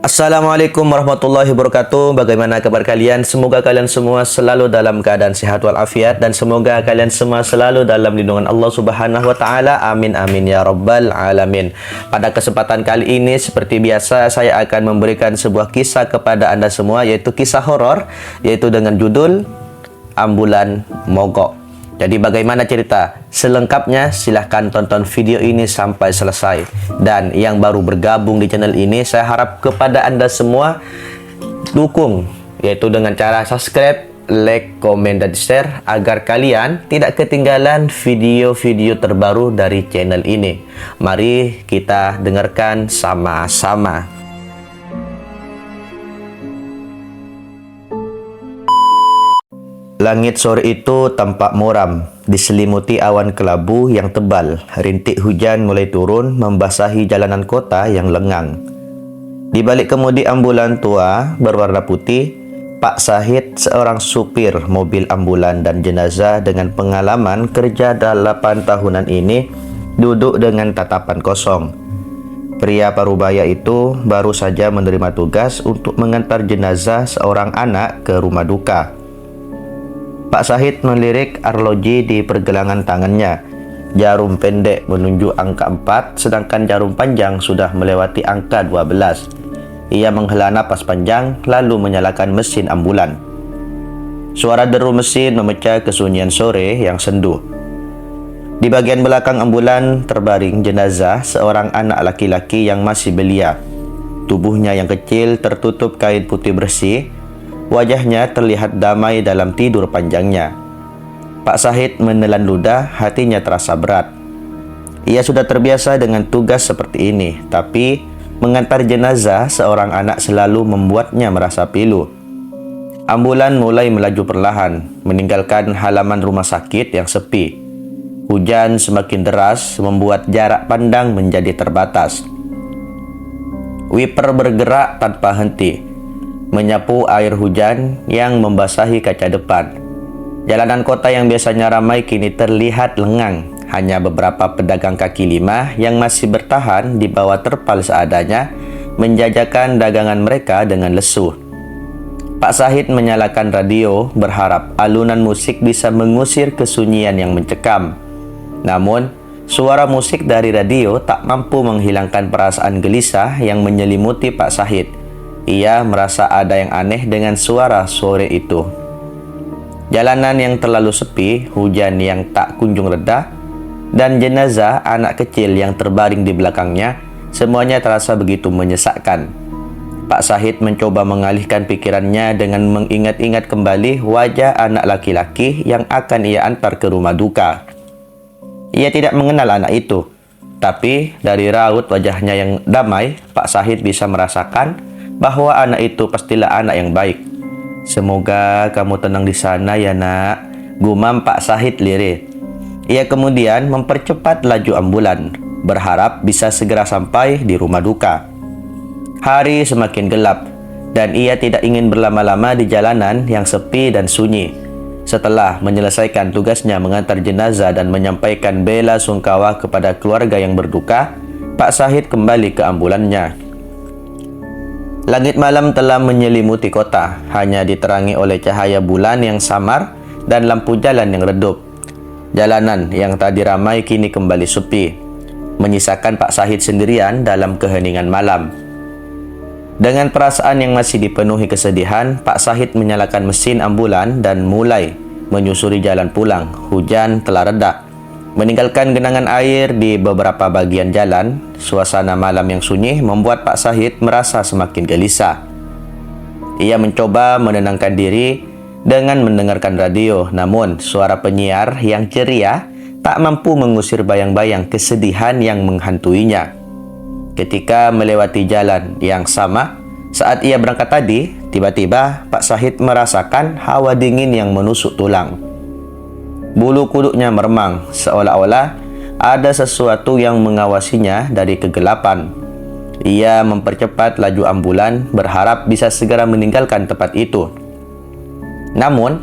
Assalamualaikum warahmatullahi wabarakatuh. Bagaimana kabar kalian? Semoga kalian semua selalu dalam keadaan sehat walafiat dan semoga kalian semua selalu dalam lindungan Allah Subhanahu wa taala. Amin amin ya rabbal alamin. Pada kesempatan kali ini seperti biasa saya akan memberikan sebuah kisah kepada Anda semua, yaitu kisah horor, yaitu dengan judul Ambulan Mogok. Jadi bagaimana cerita selengkapnya? Silahkan tonton video ini sampai selesai. Dan yang baru bergabung di channel ini, saya harap kepada Anda semua dukung, yaitu dengan cara subscribe, like, komen, dan share agar kalian tidak ketinggalan video-video terbaru dari channel ini. Mari kita dengarkan sama-sama. Langit sore itu tampak muram, diselimuti awan kelabu yang tebal. Rintik hujan mulai turun, membasahi jalanan kota yang lengang. Di balik kemudi ambulan tua berwarna putih, Pak Sahid, seorang supir mobil ambulan dan jenazah dengan pengalaman kerja 8 tahunan ini, duduk dengan tatapan kosong. Pria parubaya itu baru saja menerima tugas untuk mengantar jenazah seorang anak ke rumah duka. Pak Sahid melirik arloji di pergelangan tangannya. Jarum pendek menunjuk angka 4, sedangkan jarum panjang sudah melewati angka 12. Ia menghela napas panjang, lalu menyalakan mesin ambulan. Suara deru mesin memecah kesunyian sore yang sendu. Di bagian belakang ambulan terbaring jenazah seorang anak laki-laki yang masih belia. Tubuhnya yang kecil tertutup kain putih bersih. Wajahnya terlihat damai dalam tidur panjangnya. Pak Sahid menelan ludah, hatinya terasa berat. Ia sudah terbiasa dengan tugas seperti ini, tapi mengantar jenazah seorang anak selalu membuatnya merasa pilu. Ambulan mulai melaju perlahan, meninggalkan halaman rumah sakit yang sepi. Hujan semakin deras, membuat jarak pandang menjadi terbatas. Wiper bergerak tanpa henti, menyapu air hujan yang membasahi kaca depan. Jalanan kota yang biasanya ramai kini terlihat lengang. Hanya beberapa pedagang kaki lima yang masih bertahan di bawah terpal seadanya menjajakan dagangan mereka dengan lesu. Pak Sahid menyalakan radio, berharap alunan musik bisa mengusir kesunyian yang mencekam. Namun, suara musik dari radio tak mampu menghilangkan perasaan gelisah yang menyelimuti Pak Sahid. Ia merasa ada yang aneh dengan suara sore itu. Jalanan yang terlalu sepi, hujan yang tak kunjung reda, dan jenazah anak kecil yang terbaring di belakangnya, semuanya terasa begitu menyesakkan. Pak Sahid mencoba mengalihkan pikirannya dengan mengingat-ingat kembali wajah anak laki-laki yang akan ia antar ke rumah duka. Ia tidak mengenal anak itu, tapi dari raut wajahnya yang damai, Pak Sahid bisa merasakan bahwa anak itu pastilah anak yang baik. Semoga kamu tenang di sana ya nak, gumam Pak Sahid lirih. Ia kemudian mempercepat laju ambulan, berharap bisa segera sampai di rumah duka. Hari semakin gelap, dan ia tidak ingin berlama-lama di jalanan yang sepi dan sunyi. Setelah menyelesaikan tugasnya mengantar jenazah dan menyampaikan bela sungkawa kepada keluarga yang berduka, Pak Sahid kembali ke ambulannya. Langit malam telah menyelimuti kota, hanya diterangi oleh cahaya bulan yang samar dan lampu jalan yang redup. Jalanan yang tadi ramai kini kembali sepi, menyisakan Pak Sahid sendirian dalam keheningan malam. Dengan perasaan yang masih dipenuhi kesedihan, Pak Sahid menyalakan mesin ambulan dan mulai menyusuri jalan pulang. Hujan telah reda, meninggalkan genangan air di beberapa bagian jalan. Suasana malam yang sunyi membuat Pak Sahid merasa semakin gelisah. Ia mencoba menenangkan diri dengan mendengarkan radio, namun suara penyiar yang ceria tak mampu mengusir bayang-bayang kesedihan yang menghantuinya. Ketika melewati jalan yang sama, saat ia berangkat tadi, tiba-tiba Pak Sahid merasakan hawa dingin yang menusuk tulang. Bulu kuduknya meremang, seolah-olah ada sesuatu yang mengawasinya dari kegelapan. Ia mempercepat laju ambulan, berharap bisa segera meninggalkan tempat itu. Namun,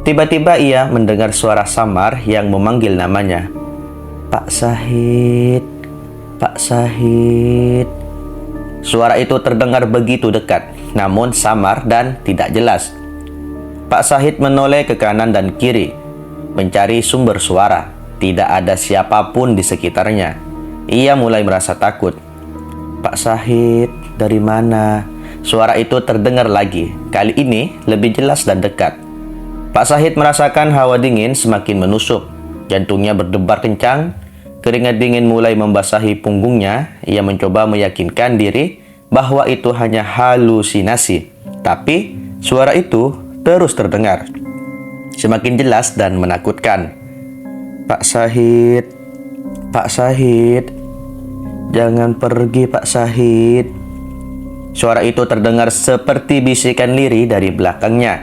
tiba-tiba ia mendengar suara samar yang memanggil namanya. Pak Sahid, Pak Sahid. Suara itu terdengar begitu dekat, namun samar dan tidak jelas. Pak Sahid menoleh ke kanan dan kiri, mencari sumber suara. Tidak ada siapapun di sekitarnya. Ia mulai merasa takut. Pak Sahid, dari mana? Suara itu terdengar lagi, kali ini lebih jelas dan dekat. Pak Sahid merasakan hawa dingin semakin menusuk. Jantungnya berdebar kencang, keringat dingin mulai membasahi punggungnya. Ia mencoba meyakinkan diri bahwa itu hanya halusinasi. Tapi suara itu terus terdengar, semakin jelas dan menakutkan. Pak Sahid, Pak Sahid, jangan pergi Pak Sahid. Suara itu terdengar seperti bisikan lirih dari belakangnya.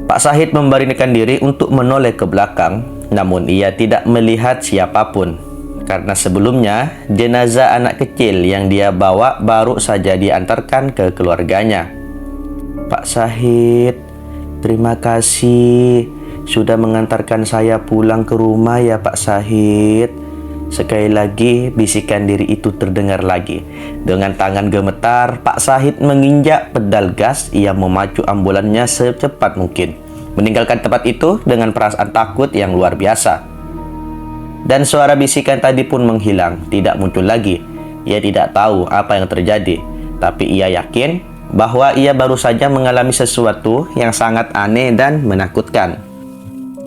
Pak Sahid membaringkan diri untuk menoleh ke belakang, namun ia tidak melihat siapapun. Karena sebelumnya, jenazah anak kecil yang dia bawa baru saja diantarkan ke keluarganya. Pak Sahid, terima kasih sudah mengantarkan saya pulang ke rumah ya Pak Sahid. Sekali lagi bisikan diri itu terdengar lagi. Dengan tangan gemetar, Pak Sahid menginjak pedal gas. Ia memacu ambulannya secepat mungkin, meninggalkan tempat itu dengan perasaan takut yang luar biasa. Dan suara bisikan tadi pun menghilang, tidak muncul lagi. Ia tidak tahu apa yang terjadi, tapi ia yakin bahwa ia baru saja mengalami sesuatu yang sangat aneh dan menakutkan.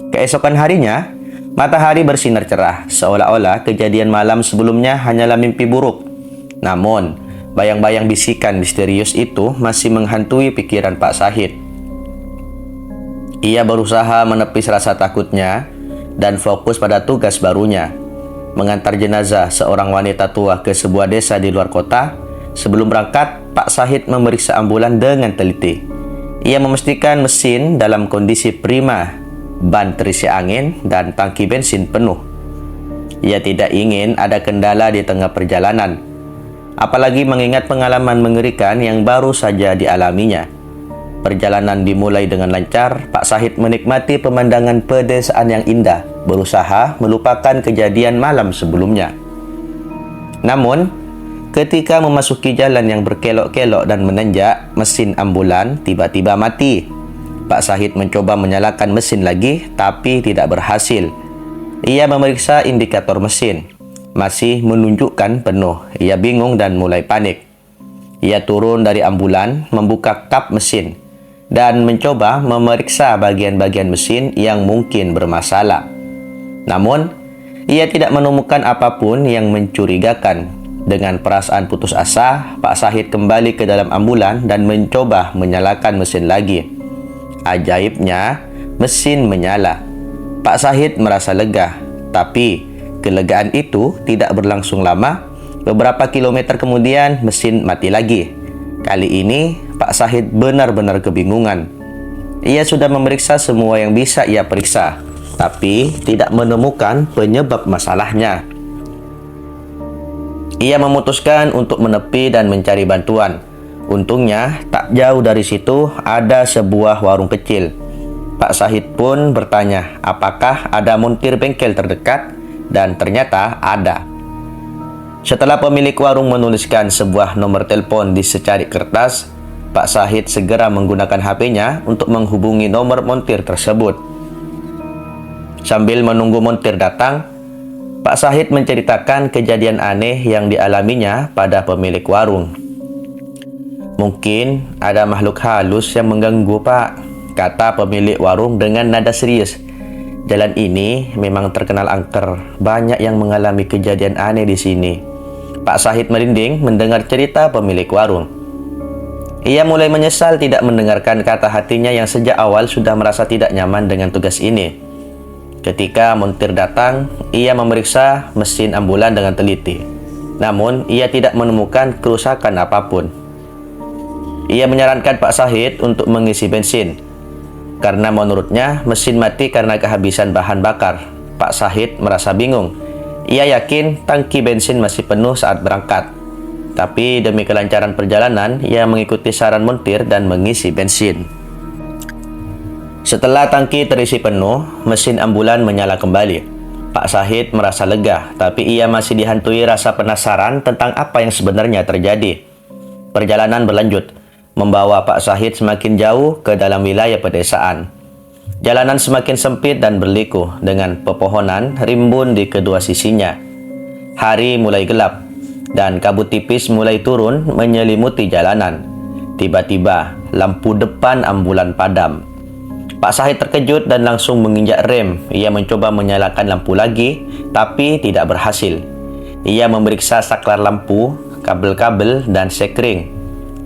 Keesokan harinya, matahari bersinar cerah, seolah-olah kejadian malam sebelumnya hanyalah mimpi buruk. Namun, bayang-bayang bisikan misterius itu masih menghantui pikiran Pak Sahid. Ia berusaha menepis rasa takutnya dan fokus pada tugas barunya, mengantar jenazah seorang wanita tua ke sebuah desa di luar kota. Sebelum berangkat, Pak Sahid memeriksa ambulan dengan teliti. Ia memastikan mesin dalam kondisi prima, ban terisi angin, dan tangki bensin penuh. Ia tidak ingin ada kendala di tengah perjalanan, apalagi mengingat pengalaman mengerikan yang baru saja dialaminya. Perjalanan dimulai dengan lancar. Pak Sahid menikmati pemandangan pedesaan yang indah, berusaha melupakan kejadian malam sebelumnya. Namun, ketika memasuki jalan yang berkelok-kelok dan menanjak, mesin ambulan tiba-tiba mati. Pak Sahid mencoba menyalakan mesin lagi, tapi tidak berhasil. Ia memeriksa indikator mesin, masih menunjukkan penuh. Ia bingung dan mulai panik. Ia turun dari ambulan, membuka kap mesin, dan mencoba memeriksa bagian-bagian mesin yang mungkin bermasalah. Namun, ia tidak menemukan apapun yang mencurigakan. Dengan perasaan putus asa, Pak Sahid kembali ke dalam ambulan dan mencoba menyalakan mesin lagi. Ajaibnya, mesin menyala. Pak Sahid merasa lega, tapi kelegaan itu tidak berlangsung lama. Beberapa kilometer kemudian, mesin mati lagi. Kali ini, Pak Sahid benar-benar kebingungan. Ia sudah memeriksa semua yang bisa ia periksa, tapi tidak menemukan penyebab masalahnya. Ia memutuskan untuk menepi dan mencari bantuan. Untungnya, tak jauh dari situ ada sebuah warung kecil. Pak Sahid pun bertanya apakah ada montir bengkel terdekat, dan ternyata ada. Setelah pemilik warung menuliskan sebuah nomor telepon di secari kertas, Pak Sahid segera menggunakan HP-nya untuk menghubungi nomor montir tersebut. Sambil menunggu montir datang, Pak Sahid menceritakan kejadian aneh yang dialaminya pada pemilik warung. Mungkin ada makhluk halus yang mengganggu, Pak, kata pemilik warung dengan nada serius. Jalan ini memang terkenal angker. Banyak yang mengalami kejadian aneh di sini. Pak Sahid merinding mendengar cerita pemilik warung. Ia mulai menyesal tidak mendengarkan kata hatinya yang sejak awal sudah merasa tidak nyaman dengan tugas ini. Ketika montir datang, ia memeriksa mesin ambulan dengan teliti. Namun, ia tidak menemukan kerusakan apapun. Ia menyarankan Pak Sahid untuk mengisi bensin, karena menurutnya mesin mati karena kehabisan bahan bakar. Pak Sahid merasa bingung. Ia yakin tangki bensin masih penuh saat berangkat. Tapi demi kelancaran perjalanan, ia mengikuti saran montir dan mengisi bensin. Setelah tangki terisi penuh, mesin ambulan menyala kembali. Pak Sahid merasa lega, tapi ia masih dihantui rasa penasaran tentang apa yang sebenarnya terjadi. Perjalanan berlanjut, membawa Pak Sahid semakin jauh ke dalam wilayah pedesaan. Jalanan semakin sempit dan berliku dengan pepohonan rimbun di kedua sisinya. Hari mulai gelap dan kabut tipis mulai turun menyelimuti jalanan. Tiba-tiba, lampu depan ambulan padam. Pak Sahid terkejut dan langsung menginjak rem. Ia mencoba menyalakan lampu lagi, tapi tidak berhasil. Ia memeriksa saklar lampu, kabel-kabel, dan sekring.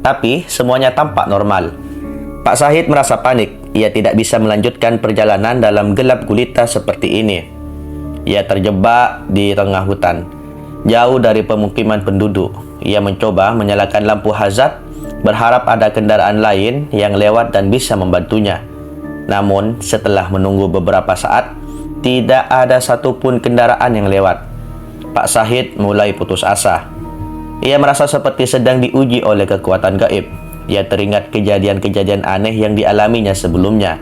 Tapi semuanya tampak normal. Pak Sahid merasa panik. Ia tidak bisa melanjutkan perjalanan dalam gelap gulita seperti ini. Ia terjebak di tengah hutan, jauh dari pemukiman penduduk. Ia mencoba menyalakan lampu hazard, berharap ada kendaraan lain yang lewat dan bisa membantunya. Namun, setelah menunggu beberapa saat, tidak ada satupun kendaraan yang lewat. Pak Sahid mulai putus asa. Ia merasa seperti sedang diuji oleh kekuatan gaib. Ia teringat kejadian-kejadian aneh yang dialaminya sebelumnya.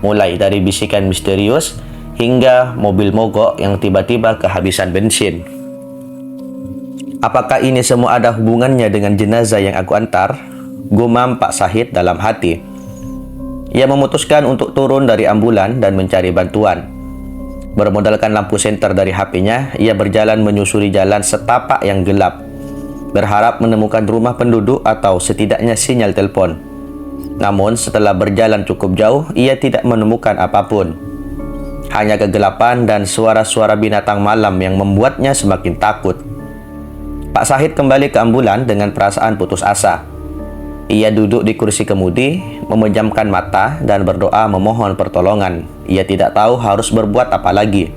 Mulai dari bisikan misterius hingga mobil mogok yang tiba-tiba kehabisan bensin. Apakah ini semua ada hubungannya dengan jenazah yang aku antar? Gumam Pak Sahid dalam hati. Ia memutuskan untuk turun dari ambulan dan mencari bantuan. Bermodalkan lampu senter dari HP-nya, ia berjalan menyusuri jalan setapak yang gelap, berharap menemukan rumah penduduk atau setidaknya sinyal telepon. Namun setelah berjalan cukup jauh, ia tidak menemukan apapun. Hanya kegelapan dan suara-suara binatang malam yang membuatnya semakin takut. Pak Sahid kembali ke ambulan dengan perasaan putus asa. Ia duduk di kursi kemudi, memejamkan mata dan berdoa memohon pertolongan. Ia tidak tahu harus berbuat apa lagi.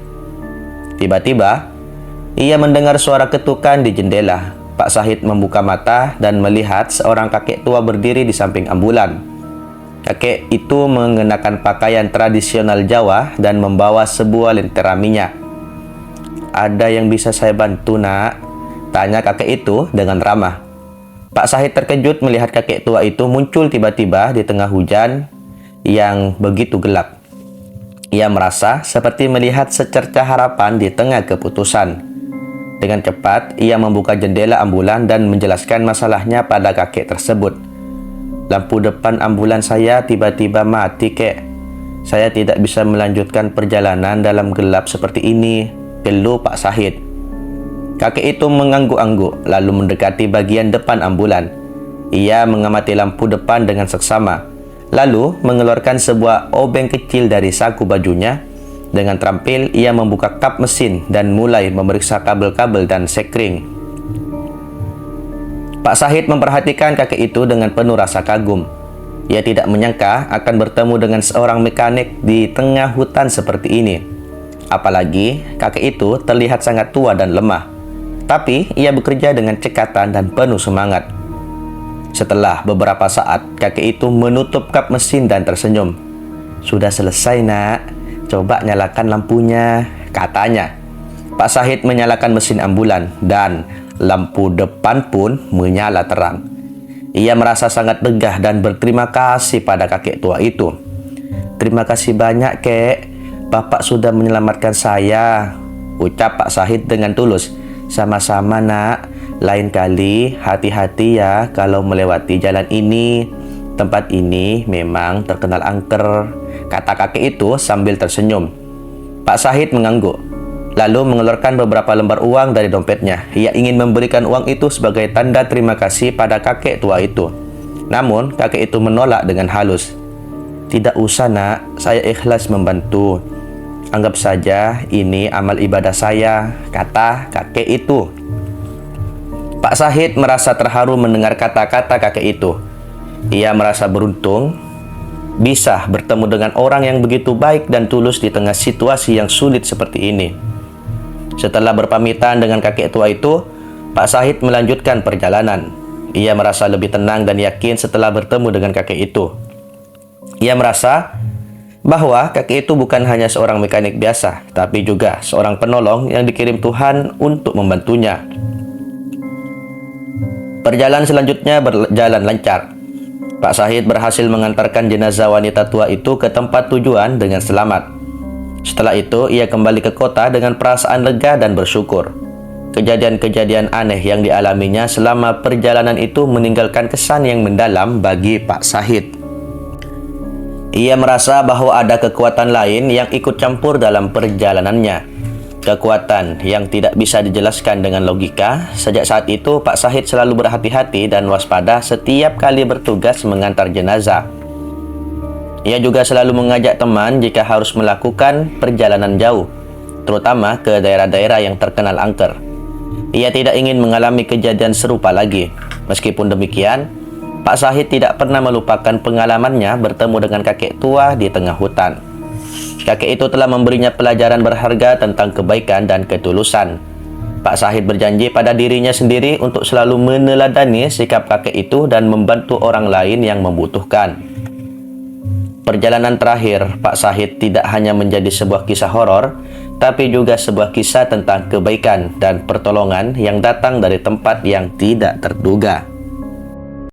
Tiba-tiba, ia mendengar suara ketukan di jendela. Pak Sahid membuka mata dan melihat seorang kakek tua berdiri di samping ambulan. Kakek itu mengenakan pakaian tradisional Jawa dan membawa sebuah lentera minyak. "Ada yang bisa saya bantu, Nak?" tanya kakek itu dengan ramah. Pak Sahid terkejut melihat kakek tua itu muncul tiba-tiba di tengah hujan yang begitu gelap. Ia merasa seperti melihat secercah harapan di tengah keputusan. Dengan cepat, ia membuka jendela ambulan dan menjelaskan masalahnya pada kakek tersebut. "Lampu depan ambulan saya tiba-tiba mati, Kek. Saya tidak bisa melanjutkan perjalanan dalam gelap seperti ini," keluh Pak Sahid. Kakek itu mengangguk-angguk, lalu mendekati bagian depan ambulan. Ia mengamati lampu depan dengan seksama, lalu mengeluarkan sebuah obeng kecil dari saku bajunya. Dengan terampil, ia membuka kap mesin dan mulai memeriksa kabel-kabel dan sekring. Pak Sahid memperhatikan kakek itu dengan penuh rasa kagum. Ia tidak menyangka akan bertemu dengan seorang mekanik di tengah hutan seperti ini. Apalagi, kakek itu terlihat sangat tua dan lemah. Tapi ia bekerja dengan cekatan dan penuh semangat. Setelah beberapa saat, kakek itu menutup kap mesin dan tersenyum. "Sudah selesai, Nak. Coba nyalakan lampunya," katanya. Pak Sahid menyalakan mesin ambulan dan lampu depan pun menyala terang. Ia merasa sangat lega dan berterima kasih pada kakek tua itu. "Terima kasih banyak, Kek. Bapak sudah menyelamatkan saya," ucap Pak Sahid dengan tulus. "Sama-sama, Nak. Lain kali hati-hati ya kalau melewati jalan ini. Tempat ini memang terkenal angker," kata kakek itu sambil tersenyum. Pak Sahid mengangguk, lalu mengeluarkan beberapa lembar uang dari dompetnya. Ia ingin memberikan uang itu sebagai tanda terima kasih pada kakek tua itu. Namun, kakek itu menolak dengan halus. "Tidak usah, Nak. Saya ikhlas membantu. Anggap saja ini amal ibadah saya," kata kakek itu. Pak Sahid merasa terharu mendengar kata-kata kakek itu. Ia merasa beruntung bisa bertemu dengan orang yang begitu baik dan tulus di tengah situasi yang sulit seperti ini. Setelah berpamitan dengan kakek tua itu, Pak Sahid melanjutkan perjalanan. Ia merasa lebih tenang dan yakin setelah bertemu dengan kakek itu. Ia merasa bahwa kakek itu bukan hanya seorang mekanik biasa, tapi juga seorang penolong yang dikirim Tuhan untuk membantunya. Perjalanan selanjutnya berjalan lancar. Pak Sahid berhasil mengantarkan jenazah wanita tua itu ke tempat tujuan dengan selamat. Setelah itu, ia kembali ke kota dengan perasaan lega dan bersyukur. Kejadian-kejadian aneh yang dialaminya selama perjalanan itu meninggalkan kesan yang mendalam bagi Pak Syahid. Ia merasa bahwa ada kekuatan lain yang ikut campur dalam perjalanannya. Kekuatan yang tidak bisa dijelaskan dengan logika. Sejak saat itu, Pak Syahid selalu berhati-hati dan waspada setiap kali bertugas mengantar jenazah. Ia juga selalu mengajak teman jika harus melakukan perjalanan jauh, terutama ke daerah-daerah yang terkenal angker. Ia tidak ingin mengalami kejadian serupa lagi. Meskipun demikian, Pak Syahid tidak pernah melupakan pengalamannya bertemu dengan kakek tua di tengah hutan. Kakek itu telah memberinya pelajaran berharga tentang kebaikan dan ketulusan. Pak Syahid berjanji pada dirinya sendiri untuk selalu meneladani sikap kakek itu dan membantu orang lain yang membutuhkan. Perjalanan terakhir Pak Syahid tidak hanya menjadi sebuah kisah horor, tapi juga sebuah kisah tentang kebaikan dan pertolongan yang datang dari tempat yang tidak terduga.